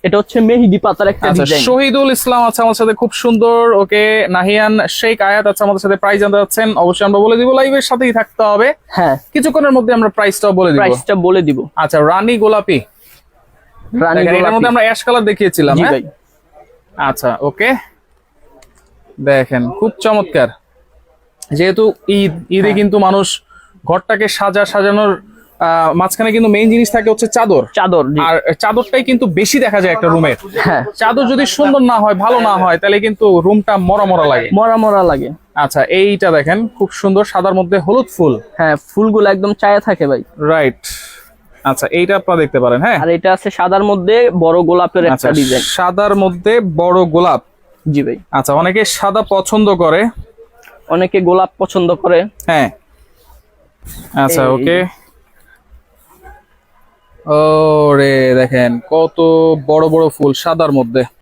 এটা হচ্ছে মেহেদি পাতার একটা আচ্ছা, ডিজাইন। শহীদুল ইসলাম আছে আমার সাথে, খুব সুন্দর। ওকে, নাহিয়ান শেখ আয়াত আছে আমাদের সাথে, প্রাইস জানতে যাচ্ছেন, অবশ্যই আমরা বলে দিব, লাইভের সাথেই থাকতে হবে। হ্যাঁ, কিছুক্ষণের মধ্যে আমরা প্রাইসটাও বলে দিব। প্রাইসটা বলে দিব। আচ্ছা, রানী গোলাপি, রানী দেখেন, এটার গোলাপি। মধ্যে আমরা অ্যাশ কালার দেখিয়েছিলাম। জি হ্যাঁ, ভাই। আচ্ছা, ওকে, দেখেন খুব চমৎকার। যেহেতু ঈদে হ্যাঁ। কিন্তু মানুষ ঘরটাকে সাজানোর মাঝখানে কিন্তু মেইন জিনিস থাকে হচ্ছে চাদর। চাদর, জি। আর চাদরটাই কিন্তু বেশি দেখা যায় একটা রুমের। হ্যাঁ, চাদর যদি সুন্দর না হয়, ভালো না হয়, তাহলে কিন্তু রুমটা মরা মরা লাগে। মরা মরা লাগে। আচ্ছা, এইটা দেখেন খুব সুন্দর, সাদার মধ্যে হলুদ ফুল। হ্যাঁ, ফুলগুলো একদম চায়া থাকে ভাই। রাইট। আচ্ছা, এইটা আপনারা দেখতে পারেন। হ্যাঁ, আর এটা আছে সাদার মধ্যে বড় গোলাপের আচ্ছা, একটা ডিজাইন। সাদার মধ্যে বড় গোলাপ। জি ভাই। আচ্ছা, অনেকে সাদা পছন্দ করে, অনেকে গোলাপ পছন্দ করে। হ্যাঁ। আচ্ছা, এই- ওকে। ও রে, দেখেন কত বড় বড় ফুল সাদার মধ্যে।